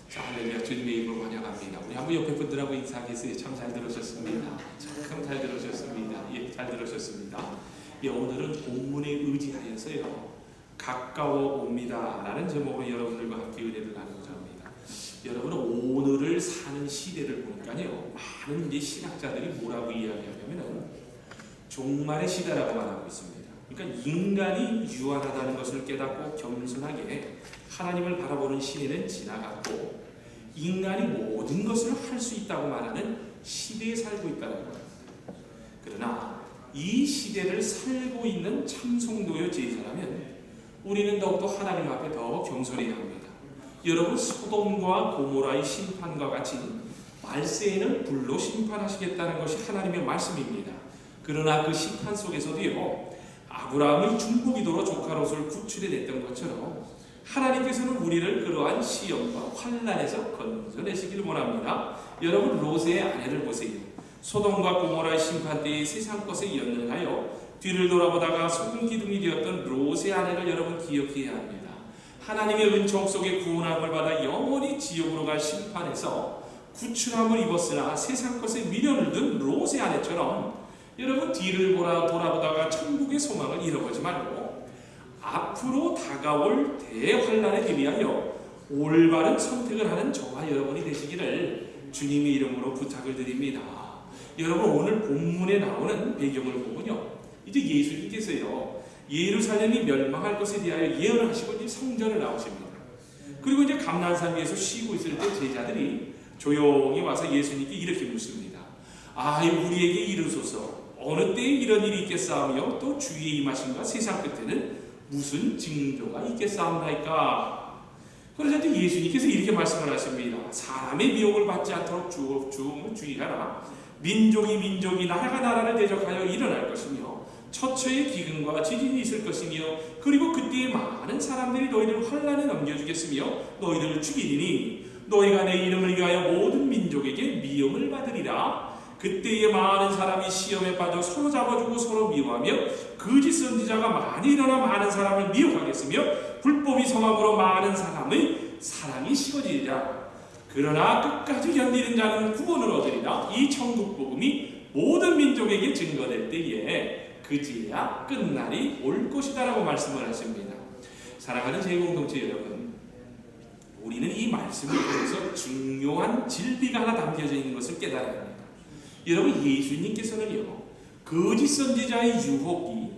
자, 할렐루야. 주님의 이름으로 환영합니다. 우리 한번 옆에 분들하고 인사하겠어요. 참 잘 들으셨습니다. 참 잘 들으셨습니다. 예, 잘 들으셨습니다. 예, 오늘은 본문에 의지하여서요, 가까워 옵니다 라는 제목으로 여러분들과 함께 은혜를 나누고자 합니다. 여러분은 오늘을 사는 시대를 보니까요, 많은 이제 신학자들이 뭐라고 이야기하냐면은 종말의 시대라고 말하고 있습니다. 그러니까 인간이 유한하다는 것을 깨닫고 겸손하게 하나님을 바라보는 시대는 지나갔고, 인간이 모든 것을 할 수 있다고 말하는 시대에 살고 있다는 겁니다. 그러나 이 시대를 살고 있는 참성도의 제자라면 우리는 더욱더 하나님 앞에 더 겸손해야 합니다. 여러분, 소돔과 고모라의 심판과 같이 말세에는 불로 심판하시겠다는 것이 하나님의 말씀입니다. 그러나 그 심판 속에서도요, 아브라함의 중보기도로 조카 롯을 구출해냈던 것처럼 하나님께서는 우리를 그러한 시험과 환난에서 건져내시기를 원합니다. 여러분, 롯의 아내를 보세요. 소돔과 고모라의 심판 때의 세상 것에 연연하여 뒤를 돌아보다가 소금 기둥이 되었던 롯의 아내를 여러분 기억해야 합니다. 하나님의 은총 속에 구원함을 받아 영원히 지옥으로 갈 심판에서 구출함을 입었으나 세상 것에 미련을 둔 롯의 아내처럼 여러분, 뒤를 돌아보다가 천국의 소망을 잃어보지 말고 앞으로 다가올 대환난에 대비하여 올바른 선택을 하는 저와 여러분이 되시기를 주님의 이름으로 부탁을 드립니다. 여러분, 오늘 본문에 나오는 배경을 보면요, 이제 예수님께서요, 예루살렘이 멸망할 것에 대하여 예언을 하시고 이제 성전을 나오십니다. 그리고 이제 감난산 위에서 쉬고 있을 때 제자들이 조용히 와서 예수님께 이렇게 묻습니다. 우리에게 이르소서, 어느 때에 이런 일이 있겠사오며 또 주의 임하심과 세상 끝에는 무슨 징조가 있겠사옵나이까? 그러자 예수님께서 이렇게 말씀을 하십니다. 사람의 미혹을 받지 않도록 주의하라. 민족이 나라가 나라를 대적하여 일어날 것이며 처처의 기근과 지진이 있을 것이며 그리고 그때에 많은 사람들이 너희를 환난에 넘겨주겠으며 너희들을 죽이리니 너희가 내 이름을 위하여 모든 민족에게 미움을 받으리라. 그때에 많은 사람이 시험에 빠져 서로 잡아주고 서로 미워하며 거짓 선지자가 많이 일어나 많은 사람을 미혹하겠으며 불법이 성함으로 많은 사람의 사랑이 식어지리라. 그러나 끝까지 견디는 자는 구원을 얻으리라. 이 천국 복음이 모든 민족에게 증거될 때에 그제야 끝날이 올 것이다 라고 말씀을 하십니다. 사랑하는 제공동체 여러분, 우리는 이 말씀을 통해서 중요한 진리가 하나 담겨져 있는 것을 깨달아야 합니다. 여러분, 예수님께서는요, 거짓 선지자의 유혹이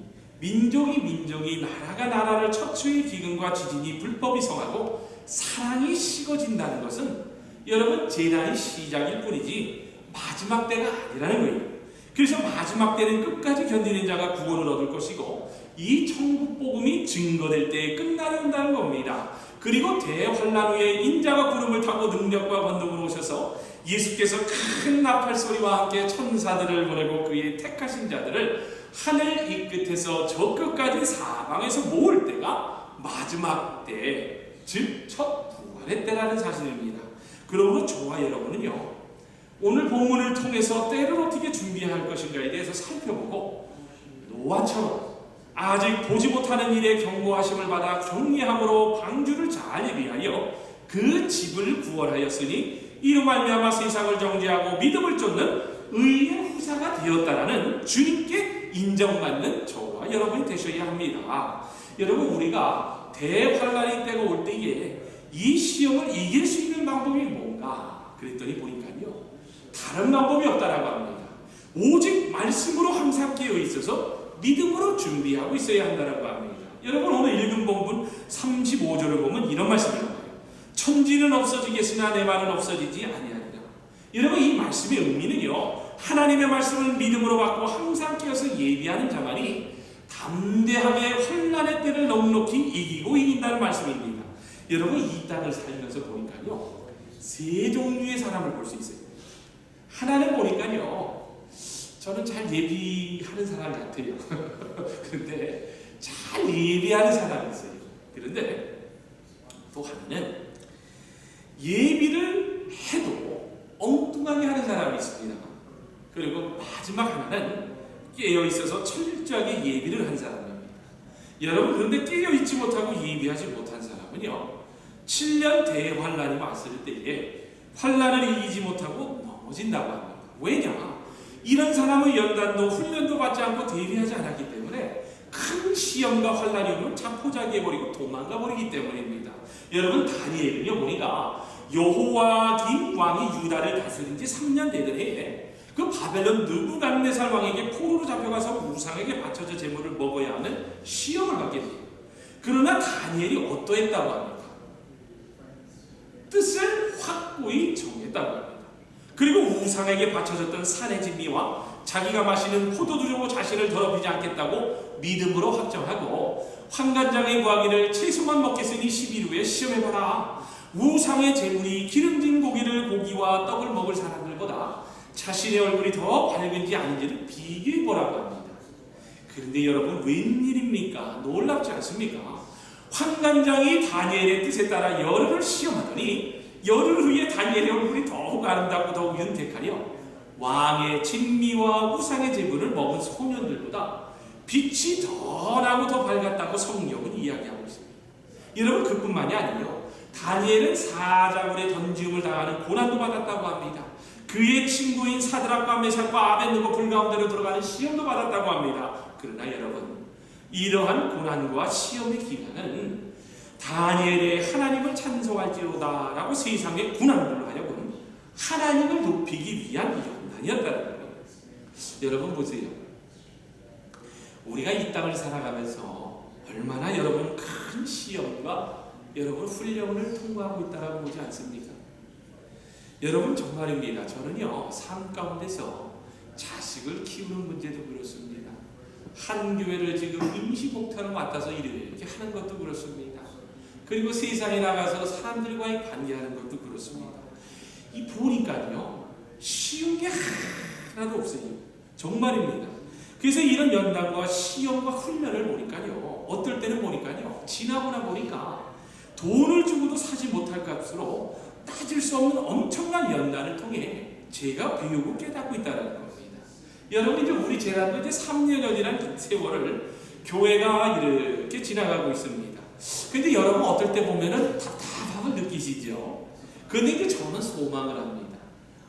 민족이 나라가 나라를 처처의 기근과 지진이 불법이 성하고 사랑이 식어진다는 것은 여러분, 재난의 시작일 뿐이지 마지막 때가 아니라는 거예요. 그래서 마지막 때는 끝까지 견디는 자가 구원을 얻을 것이고 이 천국 복음이 증거될 때에 끝날이 온다는 겁니다. 그리고 대환난 후에 인자가 구름을 타고 능력과 권능으로 오셔서 예수께서 큰 나팔 소리와 함께 천사들을 보내고 그의 택하신 자들을 하늘 이 끝에서 저 끝까지 사방에서 모을 때가 마지막 때, 즉 첫 부활의 때라는 사실입니다. 그러므로 저와 여러분은요, 오늘 본문을 통해서 때를 어떻게 준비할 것인가에 대해서 살펴보고 노아처럼 아직 보지 못하는 일에 경고하심을 받아 경외함으로 방주를 잘 예비하여 그 집을 구원하였으니 이로 말미암아 세상을 정죄하고 믿음을 쫓는 의의 후사가 되었다라는 주님께 인정받는 저와 여러분이 되셔야 합니다. 여러분, 우리가 대환난의 때가 올 때에 이 시험을 이길 수 있는 방법이 뭔가 그랬더니 보니까요, 다른 방법이 없다라고 합니다. 오직 말씀으로 항상 깨어 있어서 믿음으로 준비하고 있어야 한다라고 합니다. 여러분, 오늘 읽은 본문 35절을 보면 이런 말씀이 나와요. 천지는 없어지겠으나 내 말은 없어지지 아니하리라. 여러분, 이 말씀의 의미는요, 하나님의 말씀을 믿음으로 받고 항상 깨어서 예비하는 자만이 담대하게 환난의 때를 넉넉히 이기고 이긴다는 말씀입니다. 여러분, 이 땅을 살면서 보니까요, 세 종류의 사람을 볼 수 있어요. 하나는 보니까요, 저는 잘 예비하는 사람 같아요. 그런데 잘 예비하는 사람이 있어요. 그런데 또 하나는 예비를 해도 엉뚱하게 하는 사람이 있습니다. 그리고 마지막 하나는 깨어있어서 철저하게 예비를 한 사람입니다. 여러분, 그런데 깨어있지 못하고 예비하지 못한 사람은요, 7년 대환란이 왔을 때에 환란을 이기지 못하고 넘어진다고 합니다. 왜냐? 이런 사람의 연단도 훈련도 받지 않고 대비하지 않았기 때문에 큰 시험과 환란이 오면 자포자기해버리고 도망가버리기 때문입니다. 여러분, 다니엘은요 보니까 여호와김 왕이 유다를 다스린 지 3년 되던 해에 그 바벨론 느부갓네살 왕에게 포로로 잡혀가서 우상에게 바쳐져 제물을 먹어야 하는 시험을 받게 돼요. 그러나 다니엘이 어떠했다고 합니까? 뜻을 확고히 정했다고 합니다. 그리고 우상에게 바쳐졌던 산의 진미와 자기가 마시는 포도주로 자신을 더럽히지 않겠다고 믿음으로 확정하고 환관장의 구하기를 채소만 먹겠으니 10일 후에 시험해봐라. 우상의 제물이 기름진 고기와 떡을 먹을 사람들보다 자신의 얼굴이 더 밝은지 아닌지를 비교해보라고 합니다. 그런데 여러분, 웬일입니까? 놀랍지 않습니까? 환관장이 다니엘의 뜻에 따라 열흘을 시험하더니 열흘 후에 다니엘의 얼굴이 더욱 아름답고 더욱 윤택하여 왕의 진미와 우상의 제물을 먹은 소년들보다 빛이 더 나고 더 밝았다고 성경은 이야기하고 있습니다. 여러분, 그뿐만이 아니에요. 다니엘은 사자굴에 던짐을 당하는 고난도 받았다고 합니다. 그의 친구인 사드락과 메삭과 아벳느고 불 가운데로 들어가는 시험도 받았다고 합니다. 그러나 여러분, 이러한 고난과 시험의 기간은 다니엘의 하나님을 찬송할지로다 라고 세상의 군왕들로 하여금 하나님을 높이기 위한 연단이었다는 거예요. 여러분 보세요. 우리가 이 땅을 살아가면서 얼마나 여러분 큰 시험과 여러분 훈련을 통과하고 있다고 보지 않습니까? 여러분, 정말입니다. 저는요, 삶 가운데서 자식을 키우는 문제도 그렇습니다. 한 교회를 지금 임시목표로 맡아서 이렇게 하는 것도 그렇습니다. 그리고 세상에 나가서 사람들과의 관계하는 것도 그렇습니다. 이 보니까요, 쉬운 게 하나도 없어요. 정말입니다. 그래서 이런 연단과 시험과 훈련을 보니까요, 어떨 때는 보니까요, 지나고 보니까 돈을 주고도 사지 못할 값으로 따질 수 없는 엄청난 연단을 통해 제가 배우고 깨닫고 있다는 겁니다. 여러분, 이제 우리 재단도 이제 3년이라는 세월을 교회가 이렇게 지나가고 있습니다. 근데 여러분, 어떨 때 보면은 답답함을 느끼시죠? 근데 이제 저는 소망을 합니다.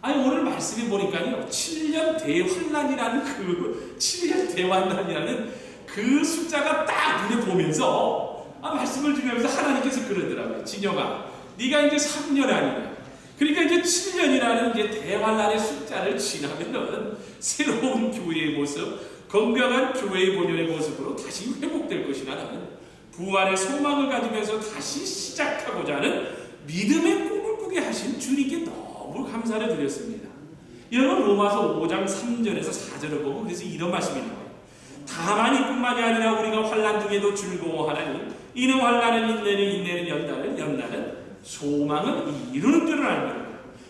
아니, 오늘 말씀해 보니까요, 7년 대환란이라는 그 7년 대환란이라는 그 숫자가 딱 눈에 보면서 말씀을 주면서 하나님께서 그러더라고요. 진영아, 네가 이제 3년 아니냐. 그러니까 이제 7년이라는 이제 대환란의 숫자를 지나면은 새로운 교회의 모습, 건강한 교회의 본연의 모습으로 다시 회복될 것이라는 부활의 소망을 가지면서 다시 시작하고자 하는 믿음의 꿈을 꾸게 하신 주님께 너무 감사를 드렸습니다. 여러분, 로마서 5장 3절에서 4절을 보고 그래서 이런 말씀이 나와요. 다만 이뿐만이 아니라 우리가 환난 중에도 즐거워하나니 이는 환난은 인내는, 인내는 연단은, 연단은 소망을 이루는 줄을 알미라.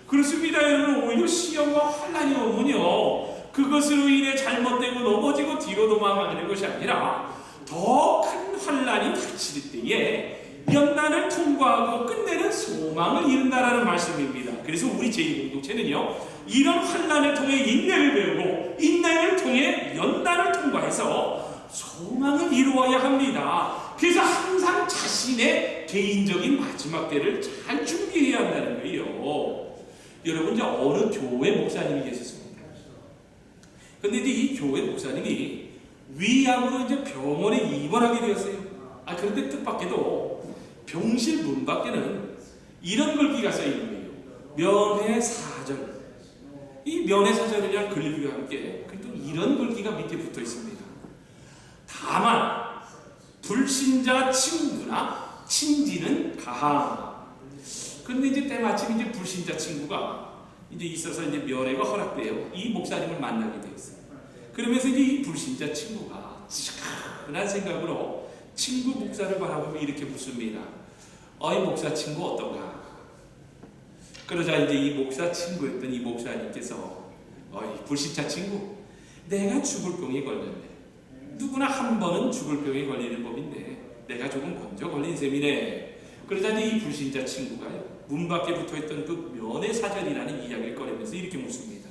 그렇습니다. 여러분, 오히려 시험과 환난이 오면요, 그것으로 인해 잘못되고 넘어지고 뒤로 도망가는 것이 아니라 더 큰 환난이 닥칠 때에 연단을 통과하고 끝내는 소망을 이룬다라는 말씀입니다. 그래서 우리 제2공동체는요, 이런 환난을 통해 인내를 배우고 인내를 통해 연단을 통과해서 소망을 이루어야 합니다. 그래서 항상 자신의 개인적인 마지막 때를 잘 준비해야 한다는 거예요. 여러분, 이제 어느 교회 목사님이 계셨습니다. 근데 이제 이 교회 목사님이 위암으로 이제 병원에 입원하게 되었어요. 그런데 뜻밖에도 병실 문 밖에는 이런 글귀가 써 있는 거예요. 면회사절. 이 면회사절이라는 글귀와 함께 그리고 이런 글귀가 밑에 붙어 있습니다. 다만 불신자 친구나 친지는 가하나. 그런데 이제 때마침 이제 불신자 친구가 이제 있어서 이제 면회가 허락돼요. 이 목사님을 만나게 되었어요. 그러면서 이제 이 불신자 친구가 시큰한 생각으로 친구 목사를 바라보며 이렇게 묻습니다. 이 목사 친구 어떤가? 그러자 이제 이 목사 친구였던 이 목사님께서 불신자 친구, 내가 죽을 병에 걸렸네. 누구나 한 번은 죽을 병에 걸리는 법인데 내가 조금 먼저 걸린 셈이네. 그러자 이제 이 불신자 친구가요, 문 밖에 붙어있던 그 면회사절이라는 이야기를 꺼내면서 이렇게 묻습니다.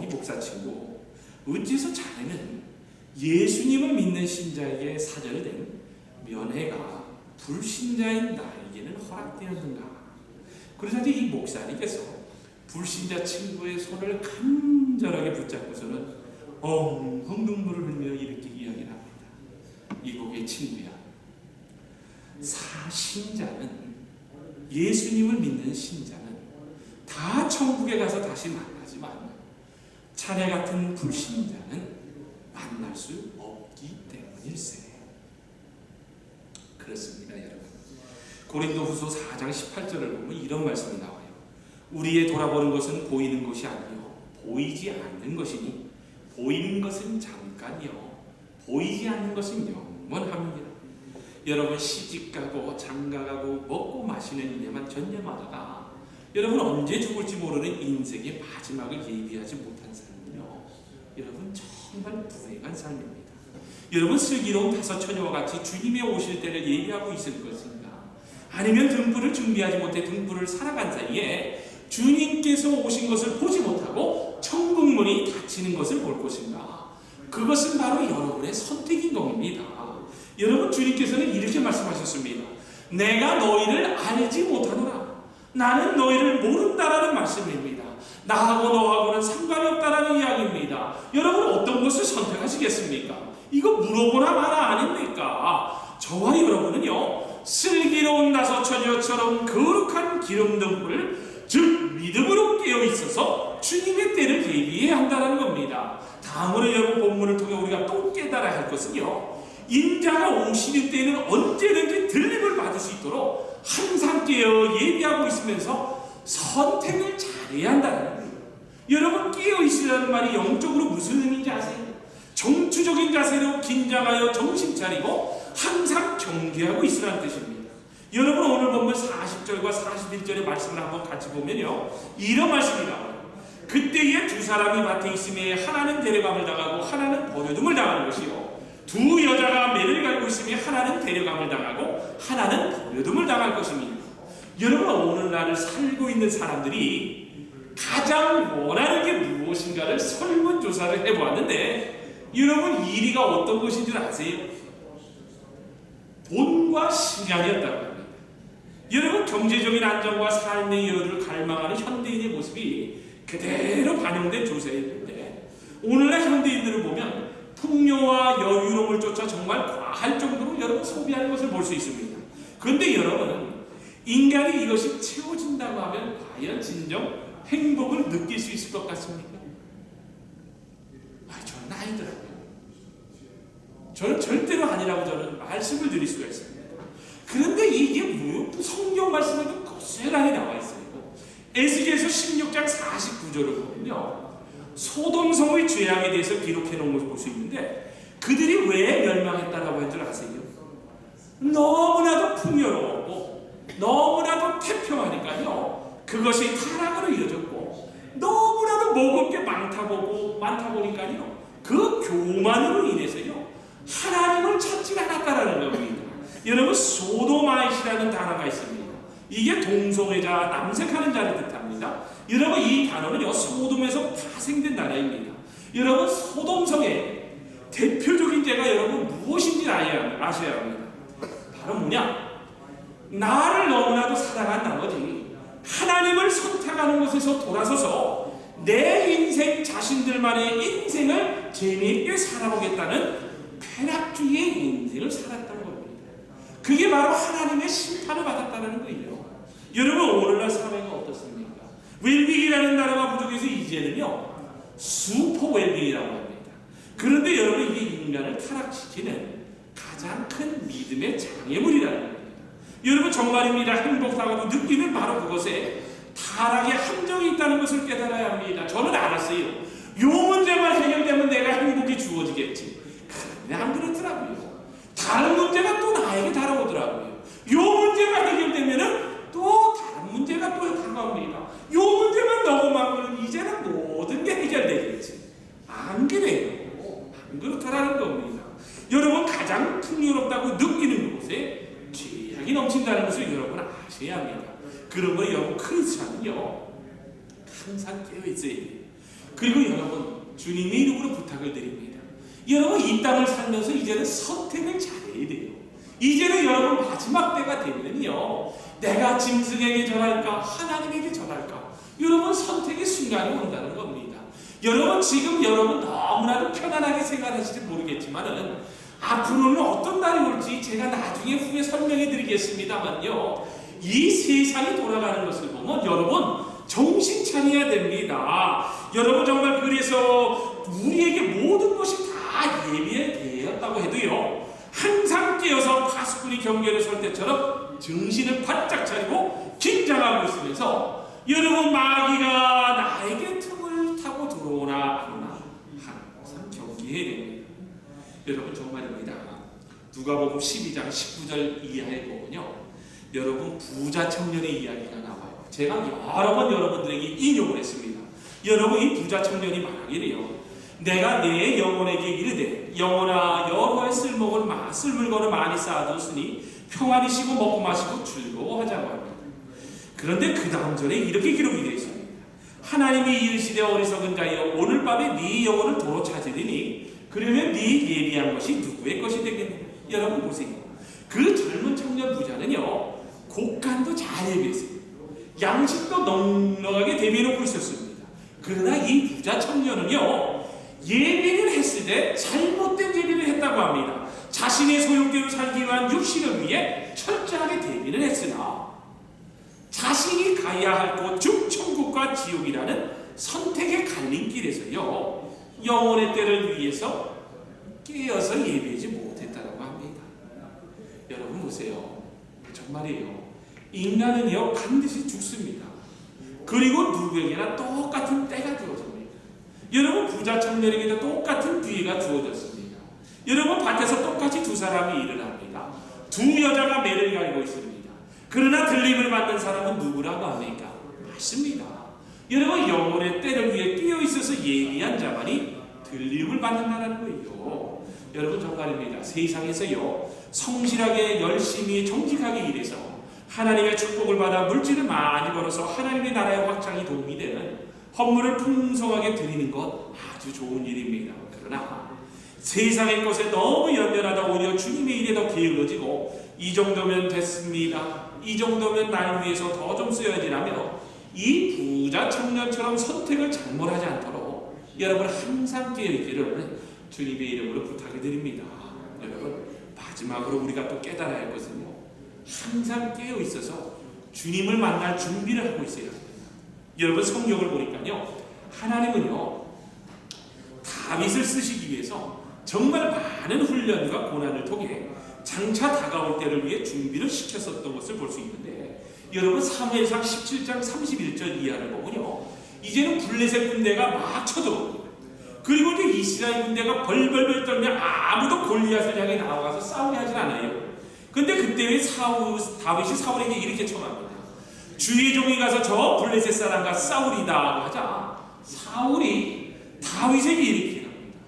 이 목사 친구, 어째서 자네는 예수님을 믿는 신자에게 사절된 면회가 불신자인 나에게는 허락되었는가? 그러자 이제 이 목사님께서 불신자 친구의 손을 간절하게 붙잡고서는 엉엉 눈물을 흘리며 이렇게 이야기를 합니다. 이곡의 친구야, 사신자는, 예수님을 믿는 신자는 다 천국에 가서 다시 만나지만 자네 같은 불신자는 만날 수 없기 때문일세. 그렇습니다, 여러분. 고린도후서 4장 18절을 보면 이런 말씀이 나와요. 우리의 돌아보는 것은 보이는 것이 아니요 보이지 않는 것이니 보이는 것은 잠깐이요 보이지 않는 것은 영원합니다. 여러분, 시집가고 장가가고 먹고 마시는 일에만 전념하다가 여러분 언제 죽을지 모르는 인생의 마지막을 예비하지 못한 삶은요, 여러분 정말 불행한 삶입니다. 여러분, 슬기로운 다섯 처녀와 같이 주님의 오실 때를 예비하고 있을 것인가? 아니면 등불을 준비하지 못해 등불을 살아간 사이에 주님께서 오신 것을 보지 못하고 천국문이 닫히는 것을 볼 것인가? 그것은 바로 여러분의 선택인 겁니다. 여러분, 주님께서는 이렇게 말씀하셨습니다. 내가 너희를 알지 못하노라. 나는 너희를 모른다라는 말씀입니다. 나하고 너하고는 상관이 없다라는 이야기입니다. 여러분, 어떤 것을 선택하시겠습니까? 이거 물어보나 마나 아닙니까? 저와 여러분은요, 슬기로운 다섯 처녀처럼 거룩한 기름등불, 즉 믿음으로 깨어있어서 주님의 때를 예비해야 한다는 겁니다. 다음으로 여러분, 본문을 통해 우리가 또 깨달아야 할 것은요, 인자가 오시는 때에는 언제든지 들림을 받을 수 있도록 항상 깨어 예비하고 있으면서 선택을 잘해야 한다는 거예요. 여러분, 깨어있으라는 말이 영적으로 무슨 의미인지 아세요? 정추적인 자세로 긴장하여 정신 차리고 항상 경계하고 있으라는 뜻입니다. 여러분, 오늘 보면 40절과 41절의 말씀을 한번 같이 보면요, 이런 말씀이 나와요. 그때에 두 사람이 밭에 있음에 하나는 데려감을 당하고 하나는 버려둠을 당하는 것이요, 두 여자가 매를 갈고 있으며 하나는 데려감을 당하고 하나는 버려둠을 당할 것입니다. 여러분, 오늘날을 살고 있는 사람들이 가장 원하는 게 무엇인가를 설문조사를 해보았는데, 여러분, 1위가 어떤 것인 줄 아세요? 돈과 시간이었다고 합니다. 여러분, 경제적인 안정과 삶의 여유를 갈망하는 현대인의 모습이 그대로 반영된 조사였는데, 오늘날 현대인들을 보면 풍요와 여유로움을 쫓아 정말 과할 정도로 여러분 소비하는 것을 볼 수 있습니다. 그런데 여러분, 인간이 이것이 채워진다고 하면 과연 진정 행복을 느낄 수 있을 것 같습니까? 저는 아니더라고요. 저는 절대로 아니라고 저는 말씀을 드릴 수가 있습니다. 그런데 이게 뭐요? 성경 말씀에도 고스란히 나와 있어요. 에스겔서 16장 49절을 보면요, 소돔성의 죄악에 대해서 기록해 놓은 것을 볼 수 있는데, 그들이 왜 멸망했다라고 한 줄 아세요? 너무나도 풍요로웠고 너무나도 태평하니까요, 그것이 타락으로 이어졌고, 너무나도 먹을 게 많다 보니까요, 그 교만으로 인해서요 하나님을 찾지 않았다라는 겁니다. 여러분, 소도마잇이라는 단어가 있습니다. 이게 동성애자, 남색하는 자를 뜻합니다. 여러분, 이 단어는요, 소돔에서 파생된 단어입니다. 여러분, 소돔성의 대표적인 죄가 여러분 무엇인지 아셔야 합니다. 바로 뭐냐? 나를 너무나도 사랑한 나머지 하나님을 선택하는 것에서 돌아서서 내 인생, 자신들만의 인생을 재미있게 살아보겠다는 쾌락주의의 인생을 살았다는 겁니다. 그게 바로 하나님의 심판을 받았다는 거예요. 여러분, 오늘날 사회가 어떻습니까? 웰빙이라는 단어가 부족해서 이제는요, 슈퍼 웰빙이라고 합니다. 그런데 여러분, 이게 인간을 타락시키는 가장 큰 믿음의 장애물이라는 겁니다. 여러분, 정말입니다. 행복하다고 느끼는 바로 그것에 타락의 함정이 있다는 것을 깨달아야 합니다. 저는 알았어요. 요 문제만 해결되면 내가 행복이 주어지겠지. 그런데 안 그렇더라고요. 다른 문제가 또 나에게 달아오더라고요. 요 문제가 해결되면은 또 다른 문제가 또 다가옵니다. 요 문제만 넘어가면 이제는 모든 게 해결되겠지. 안 그래요. 안 그렇다라는 겁니다. 여러분, 가장 풍요롭다고 느끼는 곳에 죄악이 넘친다는 것을 여러분 아셔야 합니다. 그러므로 여러분, 크리스찬은요 항상 깨어있어야 돼요. 그리고 여러분, 주님의 이름으로 부탁을 드립니다. 여러분, 이 땅을 살면서 이제는 선택을 잘해야 돼요. 이제는 여러분 마지막 때가 되면요, 내가 짐승에게 절할까 하나님에게 절할까, 여러분 선택의 순간이 온다는 겁니다. 여러분 지금 여러분 너무나도 편안하게 생각하실지 모르겠지만은 앞으로는 어떤 날이 올지 제가 나중에 후에 설명해 드리겠습니다만요, 이 세상이 돌아가는 것을 보면 여러분 정신 차려야 됩니다. 여러분 정말 그래서 우리에게 모든 것이 다 예비되었다고 해도요, 항상 깨어서 파수꾼이 경계를 설 때처럼 정신을 바짝 차리고 긴장하고 있으면서 여러분 마귀가 나에게 틈을 타고 들어오나 아니나 항상 경계해야 됩니다. 여러분 정말입니다. 누가복음 12장 19절 이하에 보면요, 여러분 부자 청년의 이야기가 나와요. 제가 여러 번 여러분들에게 인용을 했습니다. 여러분 이 부자 청년이 말하기를요, 내가 내 영혼에게 이르되 영혼아 여호와의 쓸 물건을 많이 쌓아두었으니 평안히 쉬고 먹고 마시고 즐거워하자고 합니다. 그런데 그 다음 절에 이렇게 기록이 되어 있습니다. 하나님이 이르시되 어리석은 자여 오늘 밤에 네 영혼을 도로 찾으리니 그러면 네 예비한 것이 누구의 것이 되겠느냐. 여러분 보세요. 그 젊은 청년 부자는요, 곡간도 잘 예비했습니다. 양식도 넉넉하게 대비해놓고 있었습니다. 그러나 이 부자 청년은요, 예비를 했을 때 잘못된 예비를 했다고 합니다. 자신의 소욕대로 살기 위한 육신을 위해 철저하게 대비를 했으나 자신이 가야 할 곳 즉 천국과 지옥이라는 선택의 갈림길에서요, 영혼의 때를 위해서 깨어서 예비하지 못했다고 합니다. 여러분 보세요. 정말이에요. 인간은요 반드시 죽습니다. 그리고 누구에게나 똑같은 때가 주어집니다. 여러분 부자 청년에게도 똑같은 기회가 주어졌습니다. 여러분 밭에서 똑같이 두 사람이 일을 합니다. 두 여자가 매를 갈고 있습니다. 그러나 들림을 받는 사람은 누구라고 합니까? 맞습니다. 여러분 영혼의 때를 위해 끼어 있어서 예비한 자만이 들림을 받는다는 거예요. 여러분 정말입니다. 세상에서요 성실하게 열심히 정직하게 일해서 하나님의 축복을 받아 물질을 많이 벌어서 하나님의 나라의 확장이 도움이 되는 헌물을 풍성하게 드리는 것 아주 좋은 일입니다. 그러나 세상의 것에 너무 연연하다 오히려 주님의 일에 더 게을러지고 이 정도면 됐습니다, 이 정도면 날 위해서 더 좀 써야지라며 이 부자 청년처럼 선택을 잘못하지 않도록 여러분 항상 깨어있기를 주님의 이름으로 부탁을 드립니다. 여러분 마지막으로 우리가 또 깨달아야 할 것은요, 항상 깨어 있어서 주님을 만날 준비를 하고 있어야 합니다. 여러분 성경을 보니까요, 하나님은요 다윗을 쓰시기 위해서 정말 많은 훈련과 고난을 통해 장차 다가올 때를 위해 준비를 시켰었던 것을 볼 수 있는데, 여러분 사무엘상 17장 31절 이하를 보면요, 이제는 블레셋 군대가 막 쳐들어옵니다. 그리고 이제 이스라엘 군대가 벌벌벌 떨며 아무도 골리앗을 향해 나와서 싸우게 하진 않아요. 근데 그때 왜 다윗이 사울에게 이렇게 청합니다. 주의 종이 가서 저 블레셋 사람과 싸우리다 하자 사울이 다윗에게 이렇게 합니다.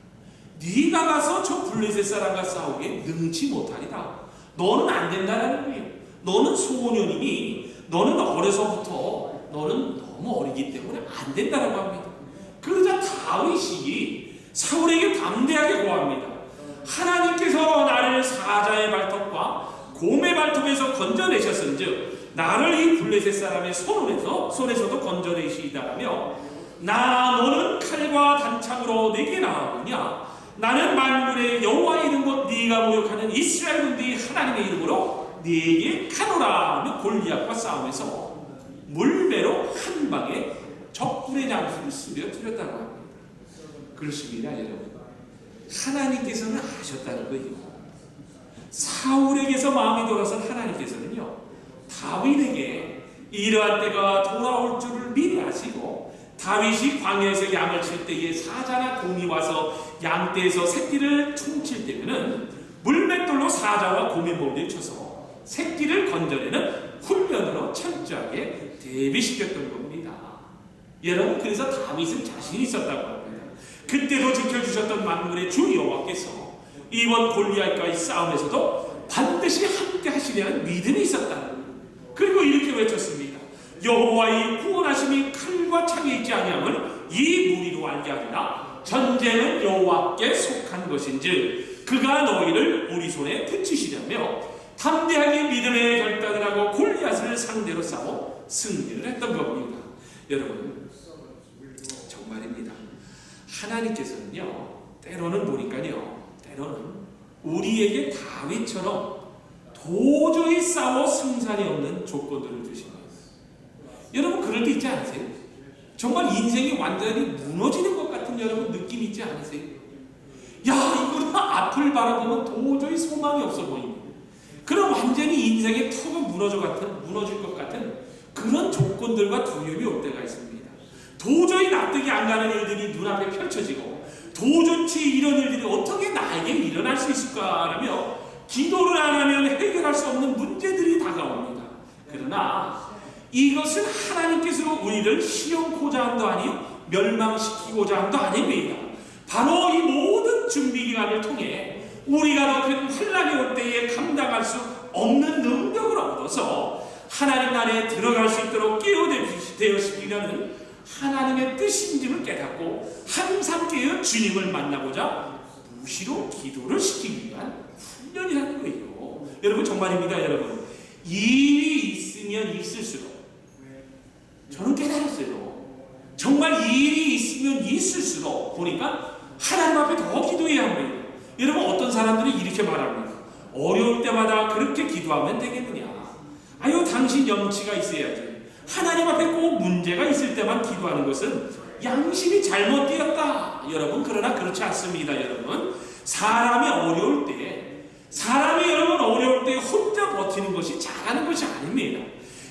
네가 가서 저 블레셋 사람과 싸우기에 능치 못하리다. 너는 안 된다는 거예요. 너는 소년이니 너는 어려서부터 너는 너무 어리기 때문에 안 된다라고 합니다. 그러자 다윗이 사울에게 담대하게 고합니다. 하나님께서 나를 사자의 발톱과 곰의 발톱에서 건져내셨은즉 나를 이 블레셋 사람의 손에서도 건져내시다라며 너는 칼과 단창으로 내게 나아오냐. 나는 만군의 여호와의 이름 곧 네가 모욕하는 이스라엘 군대의 하나님의 이름으로 네게 가노라 하며 골리앗과 싸움에서 물배로 한 방에 적군의 장수를 쓰러뜨렸다고 합니다. 그렇습니다. 여러분 하나님께서는 아셨다는 거예요. 사울에게서 마음이 돌아선 하나님께서는요 다윗에게 이러한 때가 돌아올 줄을 미리 아시고, 다윗이 광야에서 양을 칠 때에 사자나 곰이 와서 양떼에서 새끼를 퉁칠 때면은 물맷돌로 사자와 곰의 머리를 쳐서 새끼를 건져내는 훈련으로 철저하게 대비시켰던 겁니다. 여러분 그래서 다윗은 자신이 있었다고 합니다. 그때도 지켜주셨던 만군의 주 여호와께서 이번 골리앗과의 싸움에서도 반드시 함께 하시려는 믿음이 있었다. 그리고 이렇게 외쳤습니다. 여호와의 구원하심이 칼과 창에 있지 아니함을 이 무리로 알게 하리라. 전쟁은 여호와께 속한 것인즉 그가 너희를 우리 손에 붙이시려며 담대하게 믿음의 결단을 하고 골리앗을 상대로 싸워 승리를 했던 겁니다. 여러분, 정말입니다. 하나님께서는요, 때로는 보니까요, 때로는 우리에게 다윗처럼 도저히 싸워 승산이 없는 조건들을 주십니다. 여러분, 그럴 때 있지 않으세요? 정말 인생이 완전히 무너지는 것 같은 여러분 느낌 있지 않으세요? 야, 이거는 앞을 바라보면 도저히 소망이 없어 보입니다. 그럼 완전히 인생의 턱은 무너질 것 같은 그런 조건들과 두려움이 올 때가 있습니다. 도저히 납득이 안 가는 일들이 눈앞에 펼쳐지고 도저히 이런 일들이 어떻게 나에게 일어날 수 있을까라며 기도를 안 하면 해결할 수 없는 문제들이 다가옵니다. 그러나 이것은 하나님께서 우리를 시험코자 한도 아니요 멸망시키고자 한도 아닙니다. 바로 이 모든 준비기간을 통해 우리가 더 큰 환난이 올 때에 감당할 수 없는 능력을 얻어서 하나님 나라에 들어갈 수 있도록 깨어되시기려는 하나님의 뜻인지를 깨닫고 항상 깨어 주님을 만나고자 무시로 기도를 시키기 위한 훈련이라는 거예요. 여러분, 정말입니다. 여러분, 일이 있으면 있을수록 저는 깨달았어요. 정말 일이 있으면 있을수록 보니까 하나님 앞에 더 기도해야 합니다. 여러분, 어떤 사람들이 이렇게 말합니다. 어려울 때마다 그렇게 기도하면 되겠느냐? 아유, 당신 염치가 있어야지. 하나님 앞에 꼭 문제가 있을 때만 기도하는 것은 양심이 잘못되었다. 여러분, 그러나 그렇지 않습니다. 여러분, 사람이 어려울 때 혼자 버티는 것이 잘하는 것이 아닙니다.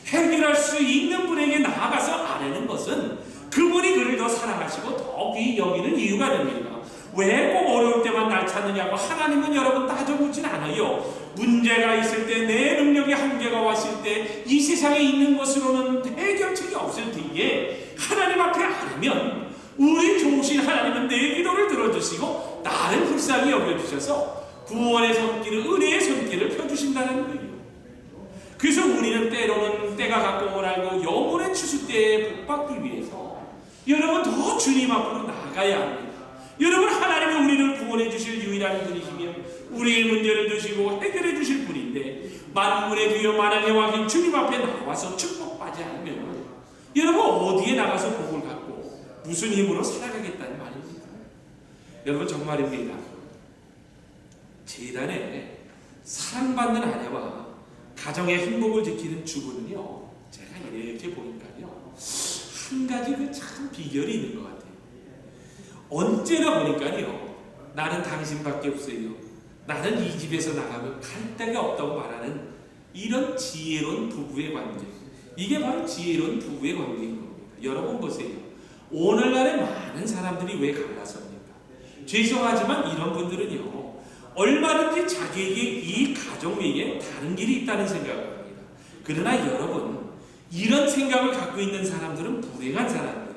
해결할 수 있는 분에게 나아가서 아뢰는 것은 그분이 그를 더 사랑하시고 더 귀히 여기는 이유가 됩니다. 왜 꼭 어려울 때만 날 찾느냐고 하나님은 여러분 따져보진 않아요. 문제가 있을 때, 내 능력의 한계가 왔을 때, 이 세상에 있는 것으로는 해결책이 없을 때에 하나님 앞에 아뢰면 우리 좋으신 하나님은 내 기도를 들어주시고 나를 불쌍히 여겨주셔서 구원의 손길을, 은혜의 손길을 펴주신다는 거예요. 그래서 우리는 때로는 때가 가까움을 알고 영혼의 추수때에 복받기 위해서 여러분 더 주님 앞으로 나아가야 합니다. 여러분, 하나님은 우리를 구원해 주실 유일한 분이시며 우리의 문제를 드시고 해결해 주실 분인데 만물의 주여 만왕의 왕인 주님 앞에 나와서 축복받지 않으면 여러분 어디에 나가서 복을 갖고 무슨 힘으로 살아가겠다는 말입니다. 여러분, 정말입니다. 재단에 사랑받는 아내와 가정의 행복을 지키는 주부는요, 제가 이렇게 보니까요, 한 가지 참 비결이 있는 것 같아요. 언제나 보니까요, 나는 당신밖에 없어요. 나는 이 집에서 나가면 갈 데가 없다고 말하는 이런 지혜로운 부부의 관계. 이게 바로 지혜로운 부부의 관계인 겁니다. 여러분 보세요. 오늘날에 많은 사람들이 왜 갈라섭니까? 죄송하지만 이런 분들은요, 얼마든지 자기에게 이 가정 외에 다른 길이 있다는 생각을 합니다. 그러나 여러분, 이런 생각을 갖고 있는 사람들은 불행한 사람들입니다.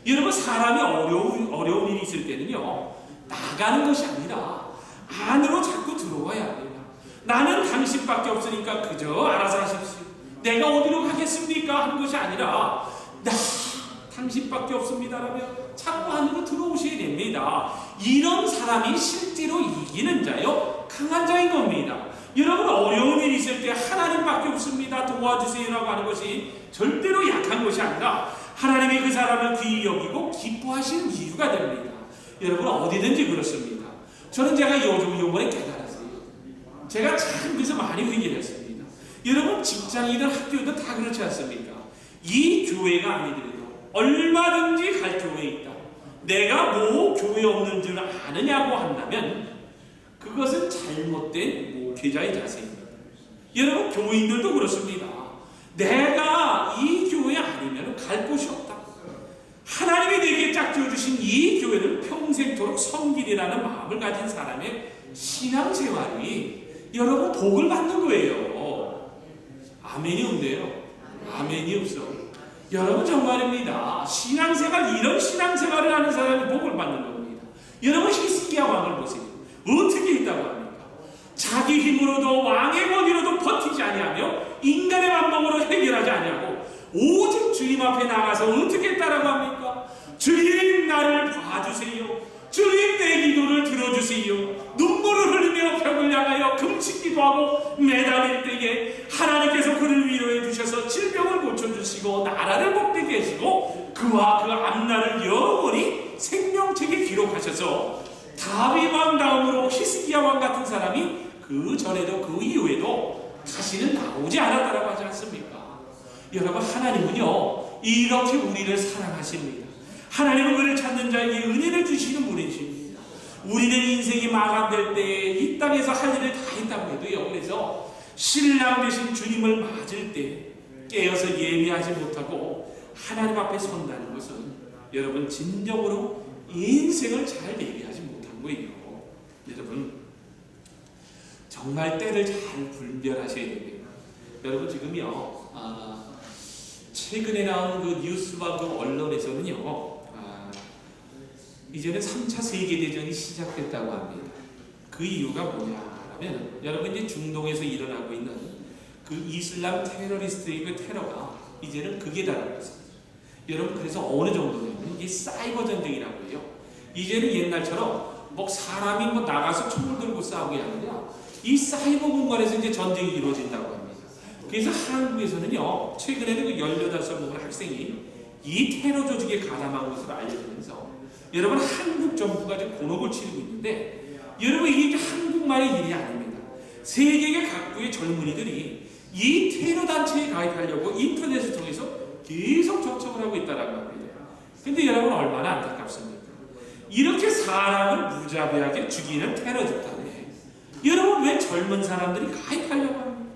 여러분, 사람이 어려운 일이 있을 때는요, 나가는 것이 아니라 안으로 자꾸 들어와야 합니다. 나는 당신밖에 없으니까 그저 알아서 하십시오. 내가 어디로 가겠습니까? 하는 것이 아니라 나 당신밖에 없습니다라며 자꾸 안으로 들어오셔야 됩니다. 이런 사람이 실제로 이기는 자요, 강한 자인 겁니다. 여러분, 어려운 일이 있을 때 하나님밖에 없습니다, 도와주세요라고 하는 것이 절대로 약한 것이 아니라 하나님이 그 사람을 귀히 여기고 기뻐하시는 이유가 됩니다. 여러분, 어디든지 그렇습니다. 저는 제가 요번에 깨달았어요. 제가 참 그래서 많이 회개했습니다. 여러분, 직장이든 학교든 다 그렇지 않습니까? 이 교회가 아니더라도 얼마든지 갈 교회에 있다. 내가 뭐 교회 없는 줄 아느냐고 한다면 그것은 잘못된 목회자의 자세입니다. 여러분, 교인들도 그렇습니다. 내가 이 교회 아니면 갈 곳이 없다. 하나님이 내게 짝지어 주신 이 교회를 평생토록 섬기리라는 마음을 가진 사람의 신앙생활이 여러분 복을 받는 거예요. 아멘이 없네요. 아멘이 없어. 여러분, 정말입니다. 신앙생활, 이런 신앙생활을 하는 사람이 복을 받는 겁니다. 여러분, 히스기야 왕을 보세요. 어떻게 했다고 합니까? 자기 힘으로도 왕의 권위로도 버티지 아니하며 인간의 반복으로 해결하지 아니하고 오직 주님 앞에 나가서 어떻게 했다라고 합니까? 주님, 나를 봐주세요. 주님 내 기도를 들어주세요. 눈물을 흘리며 벽을 향하여 금식기도 하고 매달릴 때에 하나님께서 그를 위로해 주셔서 질병을 고쳐주시고 나라를 복되게 하시고 그와 그 앞날을 영원히 생명책에 기록하셔서 다윗 왕 다음으로 히스기야 왕 같은 사람이 그 전에도 그 이후에도 다시는 나오지 않았다라고 하지 않습니까? 여러분, 하나님은요 이렇게 우리를 사랑하십니다. 하나님은 그를 찾는 자에게 은혜를 주시는 분이십니다. 우리는 인생이 마감될 때 이 땅에서 할 일을 다 했다고 해도요, 그래서 신랑 되신 주님을 맞을 때 깨어서 예배하지 못하고 하나님 앞에 선다는 것은 여러분 진정으로 인생을 잘 예배하지 못한 거예요. 여러분, 정말 때를 잘 분별하셔야 됩니다. 여러분, 지금요 최근에 나온 그 뉴스와 그 언론에서는요 이제는 3차 세계대전이 시작됐다고 합니다. 그 이유가 뭐냐라면 여러분, 이제 중동에서 일어나고 있는 그 이슬람 테러리스트의 그 테러가 이제는 극에 달하고 있습니다. 여러분, 그래서 어느 정도냐면 이게 사이버 전쟁이라고 해요. 이제는 옛날처럼 뭐 사람이 뭐 나가서 총을 들고 싸우게 아니라 이 사이버 공간에서 이제 전쟁이 이루어진다고 합니다. 그래서 한국에서는요 최근에는 그 18살 먹은 학생이 이 테러 조직에 가담한 것으로 알려지면서 여러분, 한국 정부가 지금 곤혹을 치르고 있는데 여러분, 이게 한국만의 일이 아닙니다. 세계 각국의 젊은이들이 이 테러 단체에 가입하려고 인터넷을 통해서 계속 접촉을 하고 있다는 겁니다. 근데 여러분, 얼마나 안타깝습니까? 이렇게 사람을 무자비하게 죽이는 테러 집단에 여러분, 왜 젊은 사람들이 가입하려고 합니까?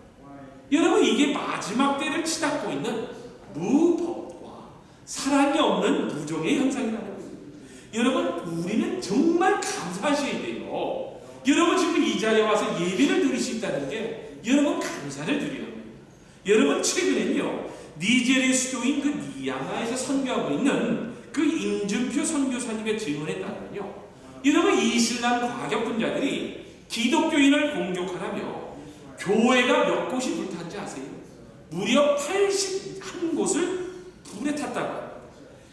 여러분, 이게 마지막 때를 치닫고 있는 무법과 사랑이 없는 무정의 현상이라는 거예요. 여러분, 우리는 정말 감사하셔야 돼요. 여러분, 지금 이 자리에 와서 예배를 드릴 수 있다는 게 여러분 감사를 드려야 합니다. 여러분, 최근에는요 니제리아 수도인 그 니아마에서 선교하고 있는 그 임준표 선교사님의 증언에 따르면요, 여러분, 이슬람 과격분자들이 기독교인을 공격하라며 교회가 몇 곳이 불탄지 아세요? 무려 81곳을 불에 탔다고 합니다.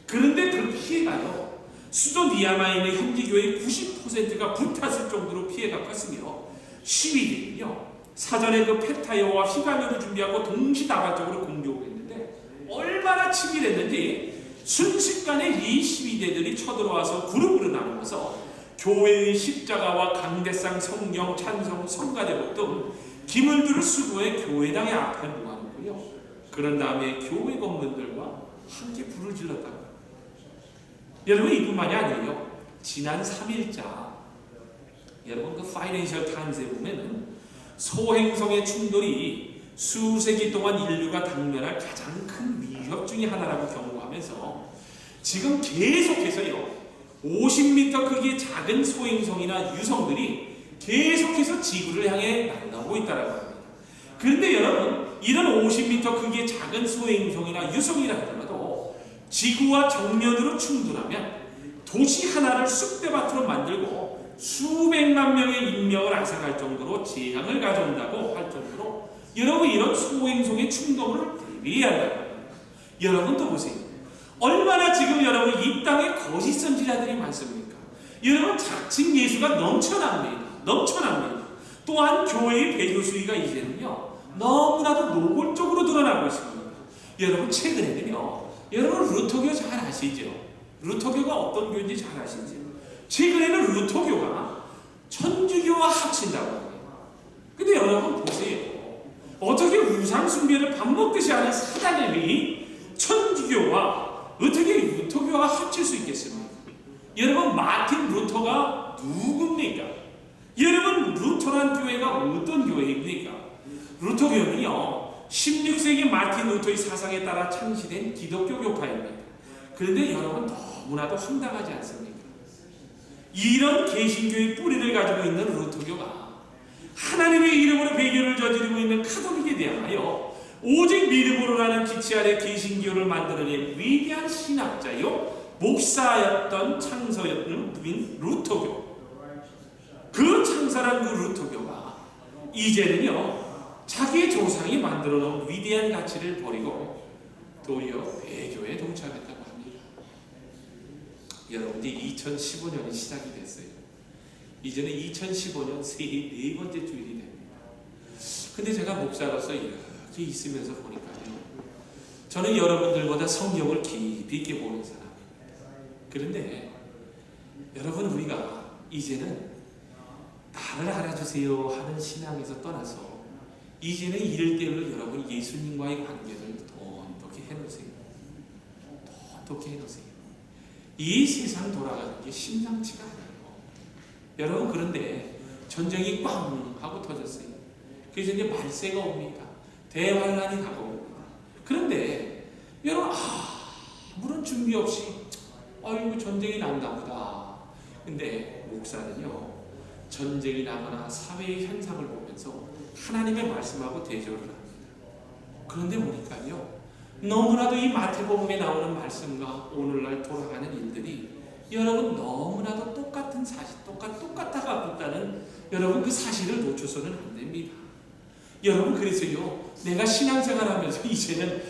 그런데 그 피해가요 수도 니아마에 있는 현지교회의 90%가 불탔을 정도로 피해가 컸으며 시위대는요 사전에 그 펫타이어와 휘발유를 준비하고 동시다발적으로 공격을 했는데 얼마나 치밀했는지 순식간에 이 시위대들이 쳐들어와서 그룹으로 나누어서 교회의 십자가와 강대상, 성경, 찬송, 성가대법 등 기물들을 수거해 교회당의 앞에 모아놓고요, 그런 다음에 교회 건물들과 함께 불을 질렀다고. 여러분, 이뿐만이 아니에요. 지난 3일자 여러분 그 파이낸셜 타임스에 보면은 소행성의 충돌이 수세기 동안 인류가 당면할 가장 큰 위협 중에 하나라고 경고하면서 지금 계속해서요 50m 크기의 작은 소행성이나 유성들이 계속해서 지구를 향해 날아오고 있다고 합니다. 그런데 여러분, 이런 50m 크기의 작은 소행성이나 유성이라 하더라도 지구와 정면으로 충돌하면 도시 하나를 쑥대밭으로 만들고 수백만 명의 인명을 앗아갈 정도로 재앙을 가져온다고 할 정도로 여러분, 이런 소행성의 충동을 대비해야 한다고 합니다. 여러분도 보세요. 얼마나 지금 여러분 이 땅에 거짓 선지자들이 많습니까? 여러분, 자칭 예수가 넘쳐납니다. 또한 교회의 배교 수위가 이제는요 너무나도 노골적으로 드러나고 있습니다. 여러분, 최근에는요 여러분 루터교 잘 아시죠? 루터교가 어떤 교인지 잘 아시죠? 최근에는 루터교가 천주교와 합친다고 합니다. 근데 여러분 보세요. 어떻게 우상 숭배를 밥 먹듯이 하는 사단들이 천주교와 어떻게 루터교와 합칠 수 있겠습니까? 여러분, 마틴 루터가 누굽니까? 여러분, 루터란 교회가 어떤 교회입니까? 루터교는요 16세기 마틴 루터의 사상에 따라 창시된 기독교 교파입니다. 그런데 여러분, 너무나도 황당하지 않습니까? 이런 개신교의 뿌리를 가지고 있는 루터교가 하나님의 이름으로 배교를 저지르고 있는 카톨릭에 대하여 오직 믿음으로라는 기치 아래 개신교를 만들어낸 위대한 신학자요 목사였던 창서였던 루터교. 그 창설한 그 루터교가 이제는요 자기의 조상이 만들어 놓은 위대한 가치를 버리고 도리어 배교에 동참했다고 합니다. 여러분 이제 2015년이 시작이 됐어요. 이제는 2015년 새해 4번째 주일이 됩니다. 근데 제가 목사로서 이렇게 있으면서 보니까요, 저는 여러분들보다 성경을 깊이 있게 보는 사람이에요. 그런데 여러분, 우리가 이제는 나를 알아주세요 하는 신앙에서 떠나서 이제는 이럴 때로 여러분 예수님과의 관계를 돈독히 해놓으세요. 돈독히 해놓으세요. 이 세상 돌아가는 게 심상치가 않아요. 여러분, 그런데 전쟁이 꽝 하고 터졌어요. 그래서 이제 말세가 옵니다. 대환란이 다가옵니다. 그런데 여러분, 아무런 준비 없이 아이고 전쟁이 난다 보다. 근데 목사는요, 전쟁이 나거나 사회의 현상을 보면서 하나님의 말씀하고 대조를 합니다. 그런데 보니까요, 너무나도 이 마태복음에 나오는 말씀과 오늘날 돌아가는 일들이 여러분 너무나도 똑같은 사실, 똑같아가고 있다는 여러분 그 사실을 놓쳐서는 안 됩니다. 여러분, 그래서요, 내가 신앙생활하면서 이제는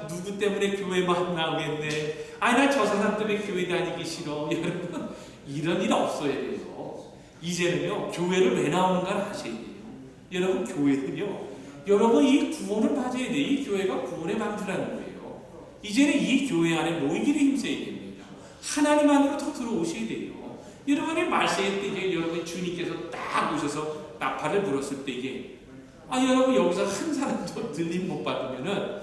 누구 때문에 교회만 나오겠네, 나 저 사람 때문에 교회 다니기 싫어. 여러분, 이런 일 없어야 돼요. 이제는요, 교회를 왜 나오는가를 아셔야 돼요. 여러분, 교회는요, 여러분 이 구원을 받아야 돼. 이 교회가 구원의 방주라는 거예요. 이제는 이 교회 안에 모이기를 힘써야 됩니다. 하나님 안으로 더 들어오셔야 돼요. 여러분의 말세에 때 이제 여러분 주님께서 딱 오셔서 나팔을 불었을 때 이게 여러분 여기서 한 사람도 들림 못 받으면은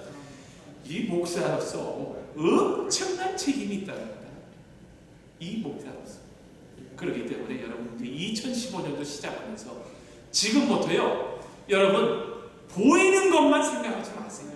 이 목사로서 엄청난 책임이 있다는 거다. 이 목사로서. 그렇기 때문에 여러분 2015년도 시작하면서 지금부터요, 여러분 보이는 것만 생각하지 마세요.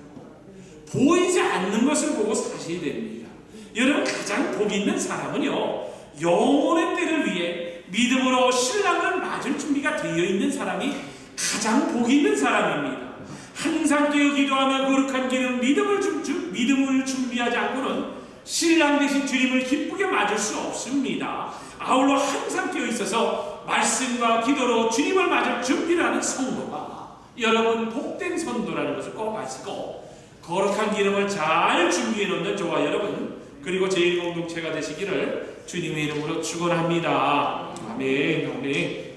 보이지 않는 것을 보고 사셔야 됩니다. 여러분, 가장 복 있는 사람은요, 영혼의 때를 위해 믿음으로 신랑을 맞을 준비가 되어 있는 사람이 가장 복 있는 사람입니다. 항상 깨어 기도하며 거룩한 길은 믿음을 준비하지 않고는 신랑 되신 주님을 기쁘게 맞을 수 없습니다. 아울러 항상 깨어 있어서 말씀과 기도로 주님을 맞을 준비를 하는 성도가 여러분 복된 선도라는 것을 꼭 아시고 거룩한 기름을 잘 준비해 놓는 저와 여러분, 그리고 제1공동체가 되시기를 주님의 이름으로 축원합니다. 아멘. 아멘.